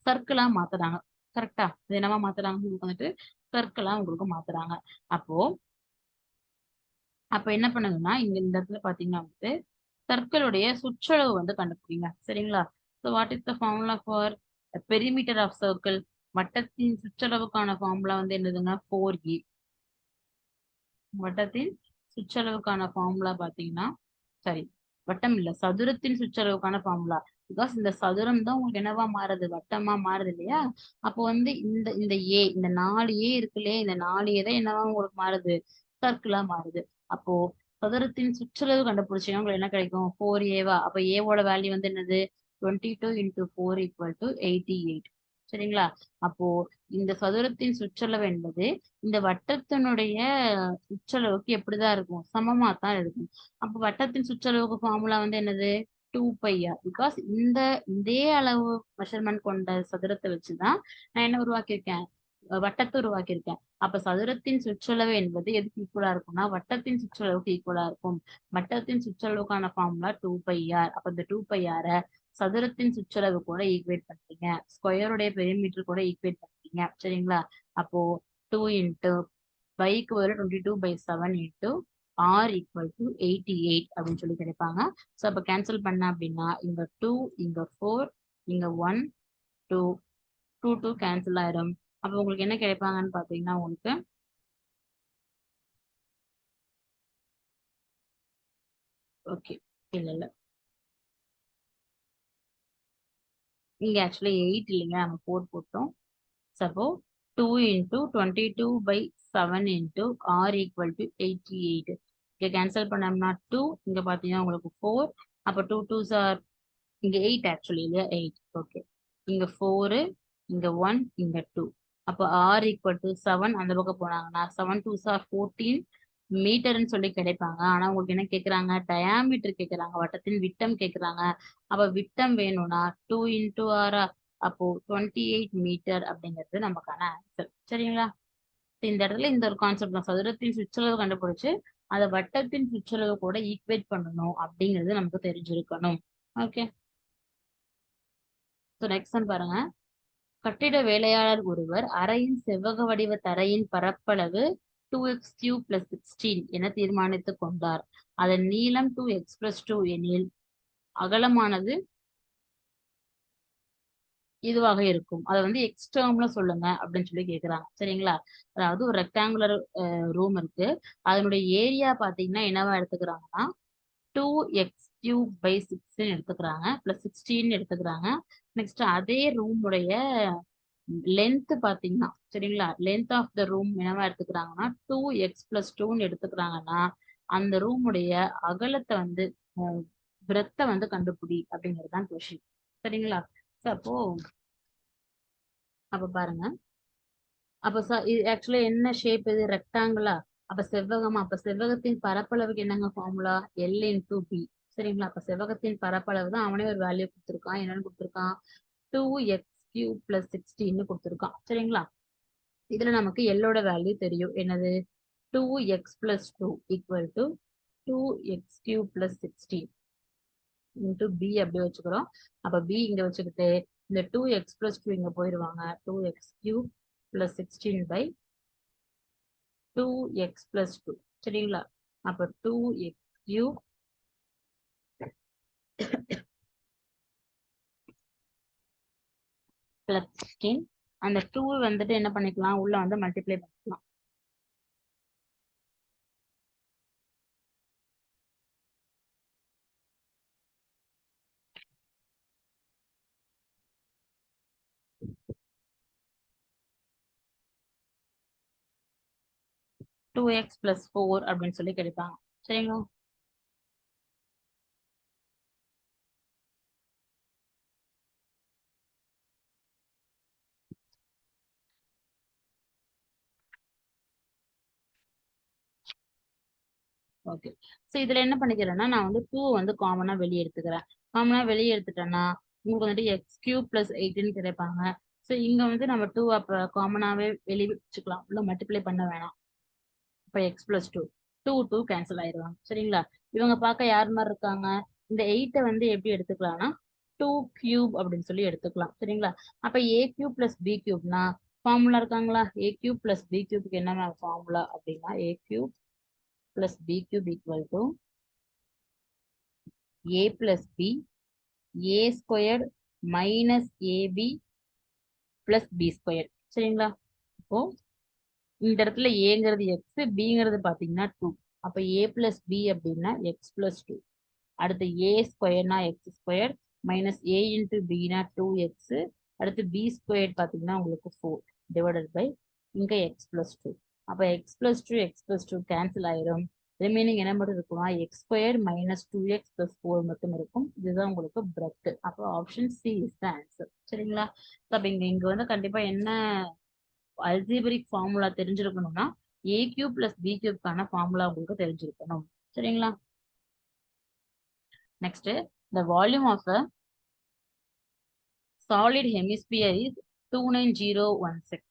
சர்க்கிளா மாத்துறாங்க. கரெக்டா? இது என்னவா மாத்துறாங்க? உங்களுக்கு வந்துட்டு சர்க்கிளா உங்களுக்கு மாத்துறாங்க. அப்போ அப்ப என்ன பண்ணுங்கன்னா இங்க இந்த இடத்துல பாத்தீங்கன்னா வந்துட்டு சர்க்கிளுடைய சுற்றளவு வந்து கண்டுபிடிங்க. சரிங்களா? So what is the formula for perimeter of circle? வட்டத்தின் சுற்றளவுக்கான ஃபார்முலா வந்து என்னதுங்க? 4a. வட்டத்தின் சுற்றளவுக்கான ஃபார்முலா பாத்தீங்கன்னா, சரி, வட்டம் இல்ல, சதுரத்தின் சுற்றளவுக்கான ஃபார்முலா. பிகாஸ் இந்த சதுரம் தான் உங்களுக்கு என்னவா மாறுது? வட்டமா மாறுது இல்லையா? அப்போ வந்து இந்த இந்த ஏ, இந்த 4a இருக்கு இல்லையா? இந்த 4a தான் என்னவா உங்களுக்கு மாறுது? சர்க்கிளா மாறுது. அப்போ சதுரத்தின் சுற்றளவு கண்டுபிடிச்சீங்க, உங்களுக்கு என்ன கிடைக்கும்? 4a. அப்ப ஏவோட வேல்யூ வந்து என்னது? 22 into 4 equal to 88. சரிங்களா? அப்போ இந்த சதுரத்தின் சுற்றளவு என்பது இந்த வட்டத்தினுடைய சுற்றளவுக்கு எப்படிதான் இருக்கும்? சமமா தான் இருக்கும். அப்ப வட்டத்தின் சுற்றளவுக்கு ஃபார்முலா வந்து என்னது? 2πr. பிகாஸ் இதே அளவு மெஷர்மெண்ட் கொண்ட சதுரத்தை வச்சுதான் நான் என்ன உருவாக்கியிருக்கேன்? வட்டத்தை உருவாக்கியிருக்கேன். அப்ப சதுரத்தின் சுற்றளவு என்பது எதுக்கு ஈக்குவலா இருக்கும்னா வட்டத்தின் சுற்றளவுக்கு ஈக்குவலா இருக்கும். வட்டத்தின் சுற்றளவுக்கான ஃபார்முலா 2πr. அப்ப இந்த 2πr சதுரத்தின் சுற்றளவு கூட ஈக்குவேட் பண்றீங்க, ஸ்கொயருடைய பெரிமீட்டர் கூட ஈக்குவேட் பண்றீங்க. சரிங்களா? அப்போ 2 இன்ட்டு பைக்கு ஒரு 22/7 இன்ட்டு ஆர் ஈக்குவல் டு 88 அப்படின்னு சொல்லி கிடைப்பாங்க. ஸோ அப்போ கேன்சல் பண்ண அப்படின்னா இங்க 2, இங்க 4, இங்க 1 2 2 2 கேன்சல் ஆயிரும். அப்போ உங்களுக்கு என்ன கிடைப்பாங்கன்னு பாத்தீங்கன்னா உங்களுக்கு ஓகே இல்ல இல்ல இங்க ஆக்சுவலி 8 இல்லைங்க, நம்ம 4 போட்டோம். சப்போ 2 into 22/7 into r equal to 88. இங்க கேன்சல் பண்ணோம்னா 2, இங்க பாத்தீங்கன்னா உங்களுக்கு 4. அப்ப 2 2s are இங்க 8 ஆக்சுவலி இல்லையா 8. ஓகே இங்க 4 இங்க 1 இங்க 2. அப்போ r equal to 7 அந்த பக்கம் போனாங்கன்னா 7 2s are 14 மீட்டர்னு சொல்லி கிடைப்பாங்க. ஆனா உங்களுக்கு என்ன கேக்குறாங்க, டயாமீட்டர் கேக்குறாங்க, வட்டத்தின் விட்டம் கேக்குறாங்க. அப்ப விட்டம் வேணும்னா 2 into r, அப்போ 28 மீட்டர் அப்படிங்கிறது நமக்கான ஆன்சர். சரிங்களா? இந்த இடத்துல இந்த ஒரு கான்செப்ட் தான், சதுரத்தின் சுற்றளவு கண்டுபிடிச்சு அதை வட்டத்தின் சுற்றளவு கூட ஈக்குவேட் பண்ணணும் அப்படிங்கிறது நமக்கு தெரிஞ்சிருக்கணும். ஓகே, ஸோ நெக்ஸ்ட் ஒன் பாருங்க. கட்டிட வேலையாளர் ஒருவர் அறையின் செவ்வக வடிவ தரையின் பரப்பளவு 2x³ + 16 என தீர்மானித்துக் கொண்டார். அதன் நீளம் 2x + 2 எனில் அகலமானது இதுவாக இருக்கும். அதை வந்து எக்ஸ் டேர்ம்ல சொல்லுங்க அப்படின்னு சொல்லி கேக்குறாங்க. சரிங்களா? அதாவது ஒரு ரெக்டாங்குலர் ரூம் இருக்கு. அதனுடைய ஏரியா பாத்தீங்கன்னா என்னவா எடுத்துக்கிறாங்கன்னா 2x³ / 6 எடுத்துக்கிறாங்க, +16 எடுத்துக்கிறாங்க. நெக்ஸ்ட் அதே ரூமுடைய லென்த் பாத்தீங்கன்னா, சரிங்களா, லென்த் ஆஃப் த ரூம் என்னவா எடுத்துக்கிறாங்கன்னா 2x + 2 எடுத்துக்கிறாங்கன்னா அந்த ரூமுடைய அகலத்தை வந்து பிரெத்தை வந்து கண்டுபிடி அப்படிங்கிறது தான் கொஸ்டின். சரிங்களா? அப்போ அப்ப பாருங்க, அப்ப இது ஆக்சுவலா என்ன ஷேப், இது ரெக்டாங்குலா, அப்ப செவ்வகமா, அப்ப செவ்வகத்தின் பரப்பளவுக்கு என்னங்க ஃபார்முலா, L into B. சரிங்களா? அப்ப செவ்வகத்தின் பரப்பளவு தான் அவனே ஒரு வேல்யூ கொடுத்துருக்கான். என்னன்னு கொடுத்துருக்கான், 2x³ + 16 கொடுத்துருக்கான். சரிங்களா? இதுல நமக்கு எல்லோட வேல்யூ தெரியும், என்னது 2x + 2 = 2x³ + 16 into B அப்படி வச்சுக்கிறோம். அப்ப B இங்க வச்சுக்கிட்டு இந்த 2x + 2 இங்க போயிருவாங்க. 2x³ + 16 / 2x + 2. சரிங்களா? அப்ப 2x³ + 16. அந்த 2 வந்துட்டு என்ன பண்ணிக்கலாம், உள்ள வந்து மல்டிப்ளை பண்ணிக்கலாம். டூ எக்ஸ் + 4 அப்படின்னு சொல்லி கிடைப்பாங்க. சரிங்களா? ஓகே, ஸோ இதுல என்ன பண்ணிக்கிறேன்னா நான் வந்து 2 வந்து காமனா வெளியே எடுத்துக்கிறேன். காமனா வெளியே எடுத்துட்டேன்னா உங்களுக்கு வந்துட்டு x³ + 18 கிடைப்பாங்க. ஸோ இங்க வந்து நம்ம 2 அப்ப காமனாவே வெளியே வச்சுக்கலாம், உள்ள மல்டிப்ளை பண்ண வேணாம். இப்போ x + 2 2 2 கேன்சல் ஆயிடுவாங்க. சரிங்களா? இவங்க பார்க்க யார் மாதிரி இருக்காங்க, இந்த 8 வந்து எப்படி எடுத்துக்கலாம்னா 2³ அப்படின்னு சொல்லி எடுத்துக்கலாம். சரிங்களா? அப்ப a³ + b³ ஃபார்முலா இருக்காங்களா, a³ + b³ என்ன ஃபார்முலா அப்படின்னா a³ + b³ = a + b a² - ab + b². சரிங்களா? இப்போ இந்த இடத்துல ஏங்கிறது எக்ஸ், பிங்கிறது பாத்தீங்கன்னா 2. அப்ப a + b அப்படின்னா x + 2. அடுத்து a² x² - a into b 2x. அடுத்து b² பாத்தீங்கன்னா உங்களுக்கு 4 divided by இங்க x + 2. அப்ப x + 2 x + 2 கேன்சல் ஆயிரும். ரிமைனிங் என்ன மட்டும் இருக்குமா, x² - 2x + 4 மட்டும் இருக்கும். இதுதான் உங்களுக்கு பிரெத். அப்போ option C is the answer. சரிங்களா? அப்ப இங்க வந்து கண்டிப்பா என்ன algebraic formula தெரிஞ்சிருக்கணும்னா a³ + b³ formula உங்களுக்கு தெரிஞ்சிருக்கணும். சரிங்களா? Next, the volume of a solid hemisphere is 29016.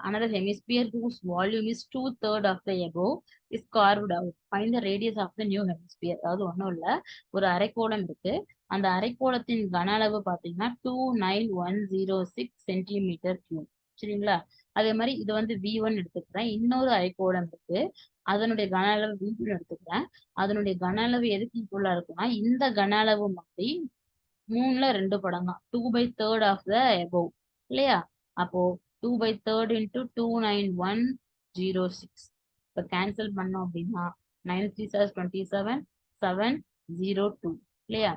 Another hemisphere whose volume is 2/3 of the above is carved out. Find the radius of the new hemisphere. அதாவது ஒன்றும் இல்லை, ஒரு அரைக்கோளம் இருக்கு. அந்த அரைக்கோளத்தின் கன அளவு பார்த்தீங்கன்னா 29106 cm3. சரிங்களா? அதே மாதிரி இது வந்து V1 எடுத்துக்கிறேன். இன்னொரு அரைக்கோளம் இருக்கு, அதனுடைய கன அளவு V2 எடுத்துக்கிறேன். அதனுடைய கன அளவு எதுக்கு ஈக்குவலா இருக்குன்னா இந்த கன அளவு மாதிரி 3ல 2 படம் தான். 2/3 ஆஃப் த above இல்லையா? அப்போ 2/3 into 29106. இப்போ கேன்சல் பண்ணோம் அப்படின்னா 9 3 சார் 27 702 இல்லையா?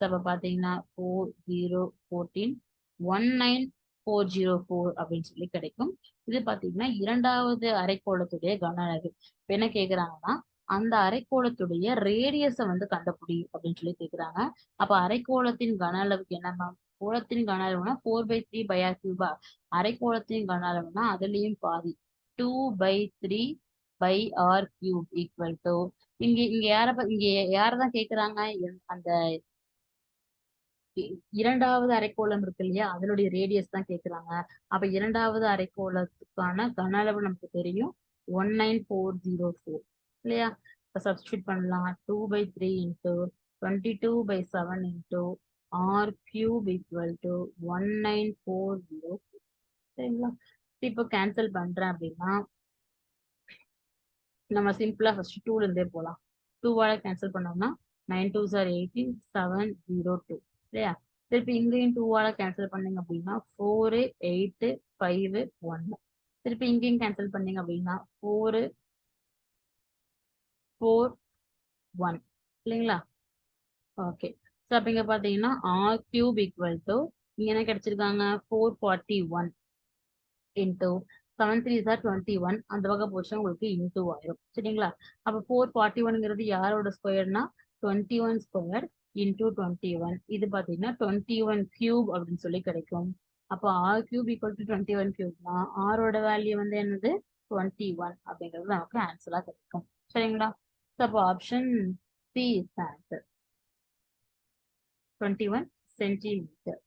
அப்போ பார்த்தீங்கன்னா 4014 19404 அப்படின்னு சொல்லி கிடைக்கும். இது பார்த்தீங்கன்னா இரண்டாவது அரைக்கோளத்துடைய கன அளவு. இப்போ என்ன கேட்குறாங்கன்னா அந்த அரைக்கோளத்துடைய ரேடியஸை வந்து கண்டுபிடி அப்படின்னு சொல்லி கேட்குறாங்க. அப்ப அரைக்கோளத்தின் கன அளவுக்கு என்ன மேம்? கோளத்தின் கன அளவுனா 4/3 பை ஆர் கியூபா. அரைக்கோளத்தின் கன அளவுனா அதுலயும் பாதி 2/3 pi R cube equal to இங்க இங்க இங்க யாரதான் கேக்குறாங்க? அந்த இரண்டாவது அரைக்கோளம் இருக்கு இல்லையா, அதனுடைய ரேடியஸ் தான் கேக்குறாங்க. அப்ப இரண்டாவது அரைக்கோளத்துக்கான கன அளவு நமக்கு தெரியும் 19404 இல்லையா? இப்ப சப்ஸ்டியூட் பண்ணலாம். 2/3 into 22/7 into R cube equal to 19404 சரிங்களா? இப்போ கேன்சல் பண்றேன் அப்படின்னா நம்ம சிம்பிளா ஃபர்ஸ்ட் 2ல இருந்தே போலாம். 2வால கேன்சல் பண்ணோம்னா 9 2 சார் 18 702 இல்லையா? திருப்பி இங்கேயும் 2வால கேன்சல் பண்ணீங்க அப்படின்னா 4 8 5 1. திருப்பி இங்கேயும் கேன்சல் பண்ணீங்க அப்படின்னா 4 4 1 இல்லைங்களா? ஓகே. ஸோ அப்ப இங்க பாத்தீங்கன்னா ஆர் கியூப் ஈக்குவல் டு இங்க என்ன கிடைச்சிருக்காங்க 441 இன்டூ 7 3 சார் 21. அந்த வகை போச்சுன்னா உங்களுக்கு இன்டூ ஆயிரும் சரிங்களா? அப்ப 441ங்கிறது யாரோட ஸ்கொயர்னா 21 ஸ்கொயர் இன்டூ 21. இது பாத்தீங்கன்னா 21 கியூப் அப்படின்னு சொல்லி கிடைக்கும். அப்போ ஆர் கியூப் ஈக்குவல் டு 21 கியூப்னா ஆரோட வேல்யூ வந்து என்னது 21 அப்படிங்கிறது நமக்கு ஆன்சரா கிடைக்கும் சரிங்களா? அப்போ option C is answer 21 centimetre.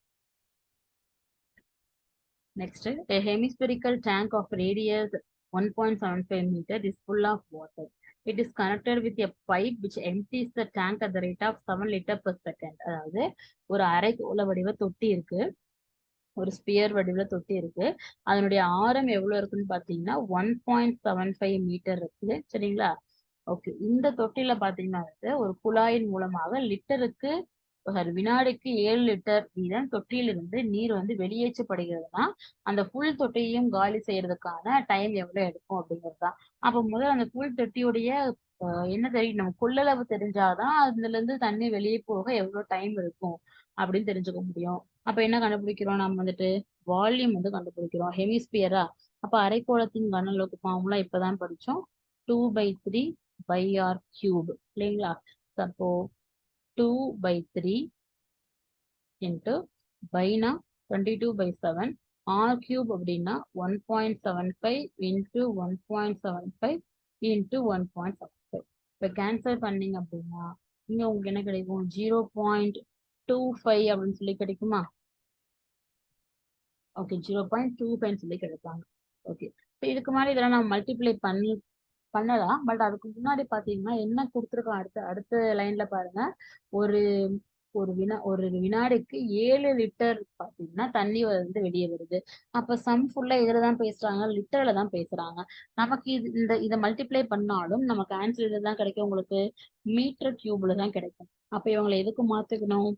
Next, a hemispherical tank of radius 1.75 meter is full of water. It is connected with a pipe which empties the tank at the rate of 7 liter per second. அதாவது ஒரு அரைக்கோள வடிவ தொட்டி இருக்கு, ஒரு sphere வடிவுல தொட்டி இருக்கு. அதனுடைய ஆரம் எவ்வளவு இருக்குன்னு பாத்தீங்கன்னா 1.75 மீட்டர் இருக்குது சரிங்களா? ஓகே. இந்த தொட்டில பாத்தீங்கன்னா ஒரு குழாயின் மூலமாக லிட்டருக்கு வினாடிக்கு 7 லிட்டர் வீதம் தொட்டியிலிருந்து நீர் வந்து வெளியேற்றப்படுகிறதுனா அந்த புல் தொட்டியையும் காலி செய்யறதுக்கான டைம் எவ்வளவு எடுக்கும் அப்படிங்கிறது தான். அப்ப முதல்ல அந்த புல் தொட்டியுடைய என்ன தெரியும், நம்ம கொள்ளளவு தெரிஞ்சாதான் அதுல இருந்து தண்ணி வெளியே போக எவ்வளவு டைம் இருக்கும் அப்படின்னு தெரிஞ்சுக்க முடியும். அப்ப என்ன கண்டுபிடிக்கிறோம் நம்ம வந்துட்டு வால்யூம் வந்து கண்டுபிடிக்கிறோம். ஹெமிஸ்பியரா அப்ப அரைக்கோளத்தின் கன அளவுக்கு ஃபார்முலா இப்பதான் படிச்சோம். 2/3 பை ஆர் கியூப் இல்லைங்களா? அப்போ 2/3 இன்ட்டு பைனா 22/7 ஆர் கியூப் அப்படின்னா 1.75 இன்ட்டு 1.75 இன்ட்டு 1.75. இப்போ கேன்சல் பண்ணீங்க அப்படின்னா இங்க உங்களுக்கு என்ன கிடைக்கும் 0.25 அப்படின்னு சொல்லி கிடைக்குமா? ஓகே 0.25 சொல்லி கிடைப்பாங்க. ஓகே. இப்போ இதுக்கு மேலே இதெல்லாம் நம்ம மல்டிப்ளை பண்ணலாம். பட் அதுக்கு முன்னாடி பாத்தீங்கன்னா என்ன கொடுத்துருக்கோம் அடுத்த அடுத்த லைன்ல பாருங்க. ஒரு ஒரு வினாடிக்கு 7 லிட்டர் பாத்தீங்கன்னா தண்ணி வந்து வெளியே வருது. அப்ப சம் ஃபுல்லா இதுலதான் பேசுறாங்க, லிட்டர்ல தான் பேசுறாங்க. நமக்கு இதை மல்டிப்ளை பண்ணாலும் நமக்கு ஆன்சர் இதுதான் கிடைக்கும், உங்களுக்கு மீட்டர் கியூப்ல தான் கிடைக்கும். அப்ப இவங்களை எதுக்கு மாத்திக்கணும்,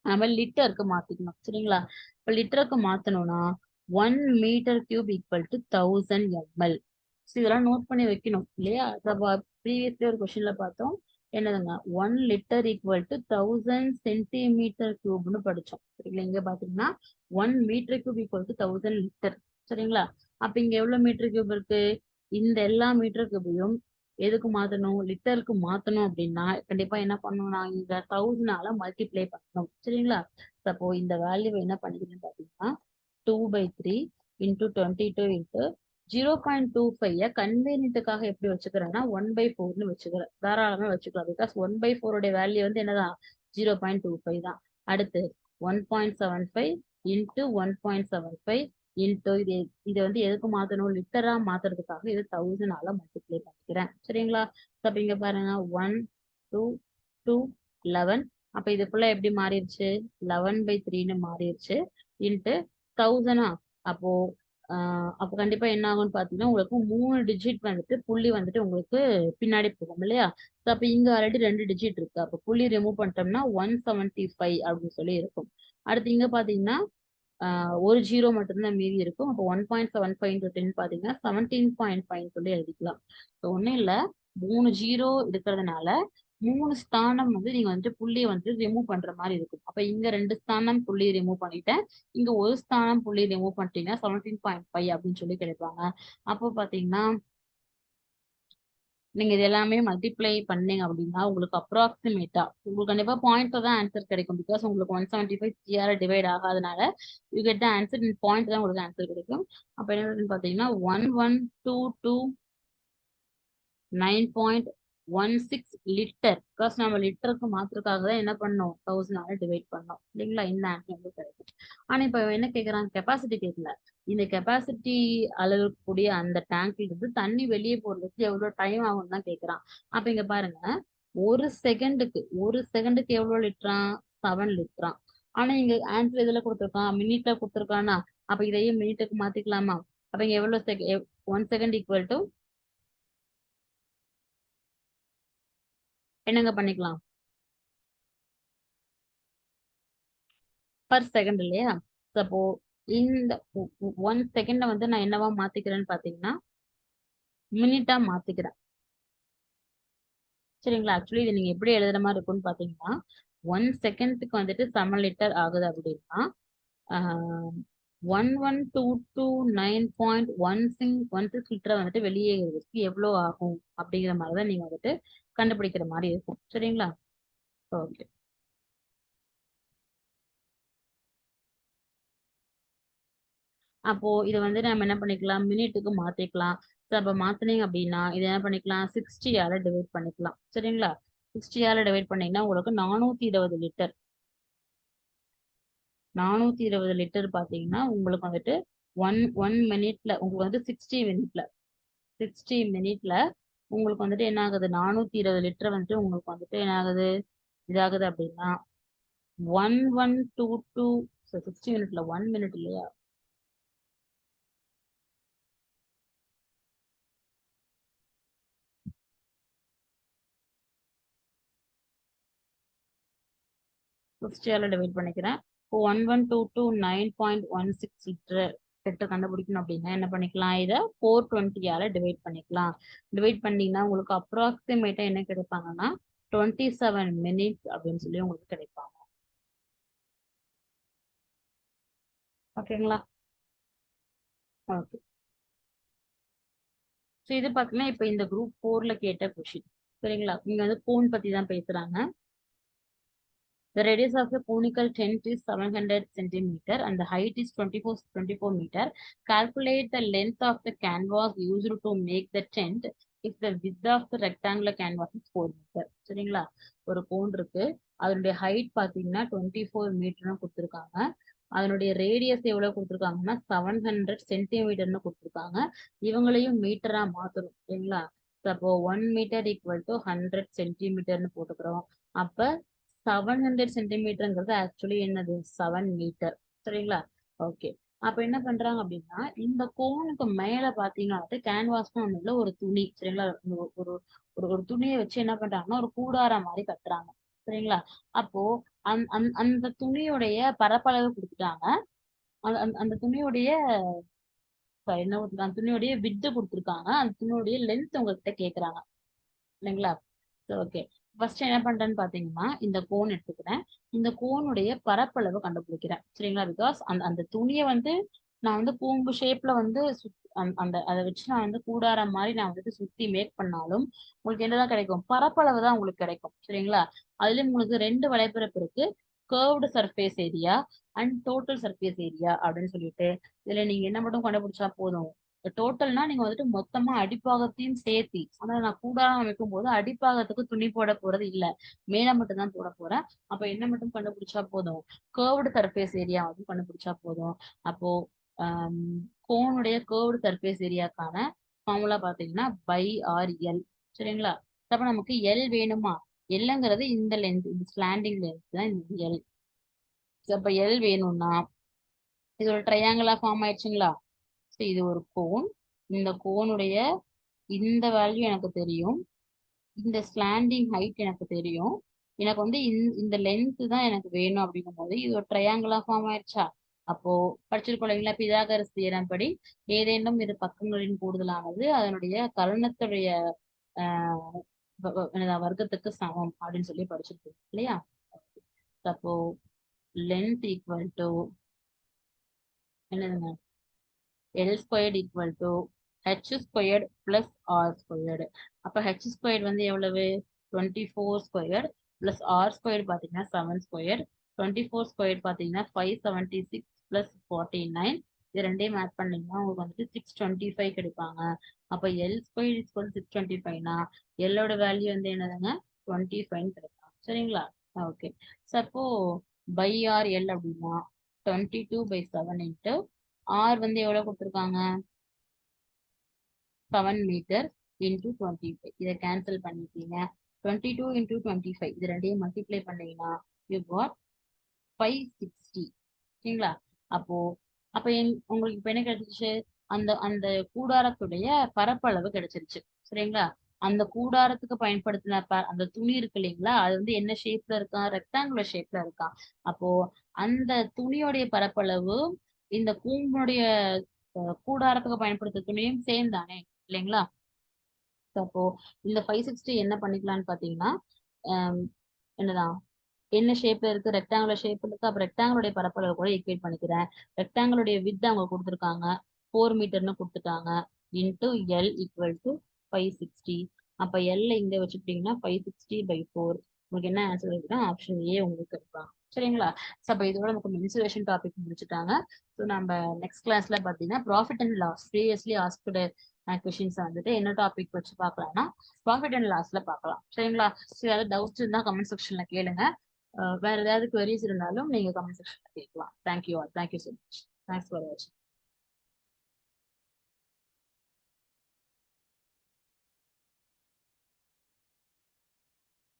நம்ம லிட்டருக்கு மாத்திக்கணும் சரிங்களா? இப்ப லிட்டருக்கு மாத்தணும்னா 1 metre cube equal to 1000 ml. இதெல்லாம் நோட் பண்ணி வைக்கணும் இல்லையா? ப்ரீவியஸ்லி ஒரு கொஸ்டின்ல பார்த்தோம் என்னதுங்க 1 லிட்டர் ஈக்குவல் டு 1000 சென்டிமீட்டர் கியூப்னு படிச்சோம் சரிங்களா? இங்க பாத்தீங்கன்னா 1 metre cube equal to 1000 litre சரிங்களா? அப்ப இங்க எவ்வளவு மீட்டர் கியூப் இருக்கு? இந்த எல்லா மீட்டர் கியூபையும் எதுக்கு மாத்தணும், லிட்டருக்கு மாத்தணும் அப்படின்னா கண்டிப்பா என்ன பண்ணணும், நான் இந்த 1000ஆல மல்டிப்ளை பண்ணணும் சரிங்களா? அப்போ இந்த வேல்யூ என்ன பண்ணிக்கணும்னு பாத்தீங்கன்னா 2/3 இன்டூ 22 இன்டூ 0.25 கன்வீனியன்ட்டுக்காக எப்படி வச்சுக்கிறேன்னா 1/4ன்னு வச்சுக்கிறேன். தாராளமா வச்சுக்கலாம். பிகாஸ் 1/4 உடைய வேல்யூ வந்து என்னதான் 0.25 தான். அடுத்து 1.75 இன்டூ 1.75 இன்டூ இதை வந்து எதுக்கு மாத்தணும், லிட்டரா மாத்துறதுக்காக இது 1000ஆல மல்டிப்ளை பண்ணிக்கிறேன் சரிங்களா? அப்ப இங்க பாருங்க 1 2 2 11. அப்ப இது ஃபுல்லா எப்படி மாறிடுச்சு 11/3ன்னு மாறிடுச்சு இன்ட்டு 1000. அப்போ அப்போ கண்டிப்பா என்ன ஆகும்னு பாத்தீங்கன்னா உங்களுக்கு 3 டிஜிட் வந்துட்டு புள்ளி வந்துட்டு உங்களுக்கு பின்னாடி போகும் இல்லையா? ஸோ அப்ப இங்க ஆல்ரெடி 2 டிஜிட் இருக்கு. அப்ப புள்ளி ரிமூவ் பண்ணிட்டோம்னா 175 அப்படின்னு சொல்லி இருக்கும். அடுத்து இங்க பாத்தீங்கன்னா ஒரு ஜீரோ மட்டும்தான் மீதி இருக்கும். அப்போ 1.75 பாத்தீங்கன்னா 17.5 சொல்லி எழுதிக்கலாம். ஸோ ஒன்றும் இல்லை, 3 ஜீரோ இருக்கிறதுனால 3 ஸ்தானம் வந்து நீங்க வந்துட்டு புள்ளியை வந்து ரிமூவ் பண்ற மாதிரி இருக்கும். அப்ப இங்க 2 ஸ்தானம் புள்ளி ரிமூவ் பண்ணிட்டேன், இங்க ஒரு ஸ்தானம் புள்ளி ரிமூவ் பண்ணிட்டீங்கன்னா 17.5 அப்படின்னு சொல்லி கிடைப்பாங்க. அப்போ பாத்தீங்கன்னா நீங்க இது எல்லாமே மல்டிப்ளை பண்ணீங்க அப்படின்னா உங்களுக்கு அப்ராக்சிமேட்டா உங்களுக்கு கண்டிப்பா பாயிண்ட்ல தான் ஆன்சர் கிடைக்கும். பிகாஸ் உங்களுக்கு 175 ஜிஆர் டிவைட் ஆகாதனால you get the answer in point தான் உங்களுக்கு ஆன்சர் கிடைக்கும். அப்ப என்ன வருதுன்னு பாத்தீங்கன்னா 1122 9.16 லிட்டர். பிகாஸ் நம்ம லிட்டருக்கு மாத்திரக்காக தான் என்ன பண்ணோம், 1000 டிவைட் பண்ணோம் இல்லைங்களா? இந்த ஆன்சர் வந்து கிடைக்கும். ஆனா இப்ப என்ன கேக்குறாங்க, கெப்பாசிட்டி கேட்கல. இந்த கெப்பாசிட்டி அளவுக்கூடிய அந்த டேங்க்ல இருந்து தண்ணி வெளியே போறதுக்கு எவ்வளவு டைம் ஆகும் தான் கேக்குறான். அப்ப இங்க பாருங்க, ஒரு செகண்டுக்கு எவ்வளவு லிட்டரா, 7 லிட்டரா. ஆனா இங்க ஆன்சர் இதுல கொடுத்துருக்கான், மினிட்ல கொடுத்துருக்கானா. அப்ப இதையே மினிட்டுக்கு மாத்திக்கலாமா? அப்ப இங்க எவ்வளவு 1 செகண்ட் ஈக்குவல் டு என்னங்க பண்ணிக்கலாம், பர் செகண்ட் இல்லையா? அப்போ இந்த 1 செகண்ட வந்து நான் என்னவா மாத்திக்கிறேன்னு பாத்தீங்கன்னா மினிட்டா மாத்திக்கிறேன். சரிங்களா? ஆக்சுவலி இது நீங்க எப்படி எழுதுற மாதிரி இருக்கும்னு பாத்தீங்கன்னா 1 செகண்டுக்கு வந்துட்டு 7 லிட்டர் ஆகுது அப்படின்னா 1122 9.16 லிட்டரை வந்துட்டு வெளியேறதுக்கு எவ்வளவு ஆகும் அப்படிங்கிற மாதிரிதான் நீங்க வந்துட்டு கண்டுபிடிக்கிற மாதிரி இருக்கும். சரிங்களா? ஓகே. அப்போ இதை வந்து நம்ம என்ன பண்ணிக்கலாம், மினிட்டுக்கு மாத்திக்கலாம். ஸோ அப்போ மாத்தினீங்க அப்படின்னா இதை என்ன பண்ணிக்கலாம், 60ஆல டிவைட் பண்ணிக்கலாம். சரிங்களா? 60ஆல டிவைட் பண்ணீங்கன்னா உங்களுக்கு 420 லிட்டர். 420 லிட்டர் பாத்தீங்கன்னா உங்களுக்கு வந்துட்டு ஒன் ஒன் மினிட்ல உங்களுக்கு வந்து 60 மினிட்ல உங்களுக்கு வந்துட்டு என்ன ஆகுது, 420 லிட்டர் வந்துட்டு உங்களுக்கு வந்துட்டு என்ன ஆகுது, இதாகுது அப்படின்னா 1122. 60 மினிட்ல 1 மினிட் இல்லையா? சிக்ஸ்டியால டிவைட் பண்ணிக்கிறேன். இப்போ 1122 9.16 லிட்டர் கண்டுபிடிக்கணும் அப்படின்னா என்ன பண்ணிக்கலாம், இதை 420ஆல டிவைட் பண்ணிக்கலாம். டிவைட் பண்ணீங்கன்னா உங்களுக்கு அப்ராக்சிமேட்டா என்ன கிடைப்பாங்கன்னா 27 மினிட்ஸ் அப்படின்னு சொல்லி உங்களுக்கு கிடைப்பாங்க. ஓகேங்களா? ஓகே. ஸோ இது பார்த்தீங்கன்னா இப்போ இந்த குரூப் 4ல கேட்ட கொஷின். சரிங்களா? இங்க வந்து கோன் பத்தி தான் பேசுறாங்க. The radius of the conical tent is 700 centimeter and the height is 24 meter. Calculate the length of the canvas used to make the tent if the width of the rectangular canvas is 4 meter. சரிங்களா? ஒரு cone இருக்கு, அதனுடைய height பாத்தீங்கன்னா 24 மீட்டர்னு கொடுத்துருக்காங்க. அதனுடைய radius எவ்வளவு கொடுத்துருக்காங்கன்னா 700 சென்டிமீட்டர்னு கொடுத்துருக்காங்க. இவங்களையும் மீட்டரா மாத்தணும். சரிங்களா? அப்போ 1 மீட்டர் ஈக்குவல் டு 100 சென்டிமீட்டர்னு போட்டுக்கிறோம். அப்ப 700 சென்டிமீட்டர்ங்கிறது ஆக்சுவலி என்னது, 7 மீட்டர். சரிங்களா? ஓகே. அப்ப என்ன பண்றாங்க அப்படின்னா இந்த கோனுக்கு மேல பாத்தீங்கன்னா கேன்வாஸ்னு ஒண்ணு இல்ல, ஒரு துணி. சரிங்களா? ஒரு ஒரு ஒரு ஒரு துணியை வச்சு என்ன பண்றாங்கன்னா ஒரு கூடார மாதிரி கட்டுறாங்க. சரிங்களா? அப்போ அந்த துணியுடைய பரப்பளவு கொடுத்துட்டாங்க. அந்த துணியுடைய என்ன கொடுத்துருக்காங்க, அந்த துணியுடைய வித்து கொடுத்துருக்காங்க, அந்த துணியுடைய லென்த் உங்ககிட்ட கேக்குறாங்க இல்லைங்களா? ஓகே. ஃபர்ஸ்ட் என்ன பண்றேன்னு பாத்தீங்கன்னா இந்த கோன் எடுத்துக்கிறேன், இந்த கோனுடைய பரப்பளவு கண்டுபிடிக்கிறேன். சரிங்களா? பிகாஸ் அந்த அந்த துணியை வந்து நான் வந்து கூம்பு ஷேப்ல வந்து அந்த அதை வச்சு நான் வந்து கூடார மாதிரி நான் வந்துட்டு சுத்தி மேக் பண்ணாலும் உங்களுக்கு என்னதான் கிடைக்கும், பரப்பளவு தான் உங்களுக்கு கிடைக்கும். சரிங்களா? அதுலயும் உங்களுக்கு 2 வலைப்பரப்பு இருக்கு, curved surface area and total surface area அப்படின்னு சொல்லிட்டு. இதுல நீங்க என்ன மட்டும் கண்டுபிடிச்சா போதும், டோட்டல்னா நீங்க வந்துட்டு மொத்தமா அடிப்பாகத்தையும் சேர்த்தி. ஆனா நான் கூடாரம் வைக்கும் போது அடிப்பாகத்துக்கு துணி போட போறது இல்ல, மேல மட்டும் தான் போட போறேன். அப்ப என்ன மட்டும் கண்டுபிடிச்சா போதும், கர்வ்டு சர்ஃபேஸ் ஏரியா வந்து கண்டுபிடிச்சா போதும். அப்போ கோனுடைய கர்வ்டு சர்ஃபேஸ் ஏரியாக்கான ஃபார்முலா பாத்தீங்கன்னா பை ஆர் எல். சரிங்களா? அப்ப நமக்கு எல் வேணுமா, எல்லுங்கிறது இந்த லென்த், இந்த ஸ்லாண்டிங் லென்த் தான் இந்த எல். அப்ப எல் வேணும்னா இது ஒரு ட்ரையாங்கிளா ஃபார்ம் ஆயிடுச்சுங்களா? ஸோ இது ஒரு கோன். இந்த கோனுடைய இந்த வேல்யூ எனக்கு தெரியும், இந்த ஸ்லாண்டிங் ஹைட் எனக்கு தெரியும். எனக்கு வந்து இந்த லென்த் தான் எனக்கு வேணும் அப்படிங்கும் போது இது ஒரு ட்ரையாங்கிளா ஃபார்ம் ஆயிடுச்சா? அப்போ படிச்சிருக்கோம் இல்லைங்களா, பிதாகரஸ் தியரம் படி ஏதேனும் இரு பக்கங்களின் கூடுதலானது அதனுடைய கர்ணத்துடைய ஆஹ் வர்க்கத்துக்கு சமம் அப்படின்னு சொல்லி படிச்சிருக்கோம் இல்லையா? அப்போ லென்த் ஈக்குவல் டு என்னதுங்க, L squared equal to H squared plus R squared. அப்போ ஹெச் ஸ்கொயர்ட் வந்து எவ்வளவு, 24 ஸ்கொயர்ட் பிளஸ் ஆர் ஸ்கொயர்ட் பார்த்தீங்கன்னா 7 ஸ்கொயர்ட். 24 ஸ்கொயர்ட் பார்த்தீங்கன்னா 576 பிளஸ் 49. இது ரெண்டையும் ஆட் பண்ணீங்கன்னா உங்களுக்கு வந்துட்டு 625 கிடைப்பாங்க. அப்போ எல் ஸ்கொயர் இஸ்குவல் 625னா எல்லோட வேல்யூ வந்து என்னதுங்க, 25 கிடைக்கும். சரிங்களா? ஓகே. ஸோ அப்போ பை ஆர் எல் அப்படின்னா 22/7 இன்ட்டு ஆர் வந்து எவ்வளவு கொடுத்துருக்காங்க, 7 மீட்டர் இன்டூ 25. இதை கேன்சல் பண்ணிட்டீங்க. 22 இன்டூ 25 இது ரெண்டையும் மல்டிப்ளை பண்ணீங்கன்னா யூ காட் 560. சரிங்களா? அப்போ அப்ப உங்களுக்கு இப்ப என்ன கிடைச்சிச்சு, அந்த அந்த கூடாரத்துடைய பரப்பளவு கிடைச்சிருச்சு. சரிங்களா? அந்த கூடாரத்துக்கு பயன்படுத்தின அந்த துணி இருக்கு இல்லைங்களா, அது வந்து என்ன ஷேப்ல இருக்கா, ரெக்டாங்குலர் ஷேப்ல இருக்கா. அப்போ அந்த துணியோடைய பரப்பளவு இந்த கூம்புடைய கூடாரத்துக்கு பயன்படுத்த துணியும் சேம் தானே இல்லைங்களா? அப்போ இந்த 560 என்ன பண்ணிக்கலாம்னு பாத்தீங்கன்னா, ஆம், என்னதான் என்ன ஷேப்ல இருக்கு, ரெக்டாங்குலர் ஷேப் இருக்கு. அப்ப ரெக்டாங்குலருடைய பரப்பளவு கூட ஈக்குவேட் பண்ணிக்கிறேன். ரெக்டாங்குலருடைய வித் அவங்க கொடுத்துருக்காங்க, 4 மீட்டர்னு கொடுத்துட்டாங்க. Into L equal to 560. அப்ப எல் இங்க வச்சுக்கிட்டீங்கன்னா 560/4. உங்களுக்கு என்ன ஆன்சர் இருக்குன்னா ஆப்ஷன் ஏ உங்களுக்கு இருப்பாங்க. சரிங்களா? ஸோ அப்போ இதோட நமக்கு மென்சுரேஷன் டாபிக் முடிச்சுட்டாங்க. ஸோ நம்ம நெக்ஸ்ட் கிளாஸ்ல பார்த்தீங்கன்னா profit and loss previously asked questions வந்துட்டு என்ன டாபிக் வச்சு பார்க்கலாம்னா ப்ராஃபிட் அண்ட் லாஸ்ல பார்க்கலாம். சரிங்களா? ஸோ ஏதாவது டவுட்ஸ் இருந்தா கமெண்ட் செக்ஷன்ல கேளுங்க. வேற ஏதாவது queries இருந்தாலும் நீங்க கமெண்ட் செக்ஷன்ல கேட்கலாம். Thank you all, thank you so much, thanks for வாட்சிங்.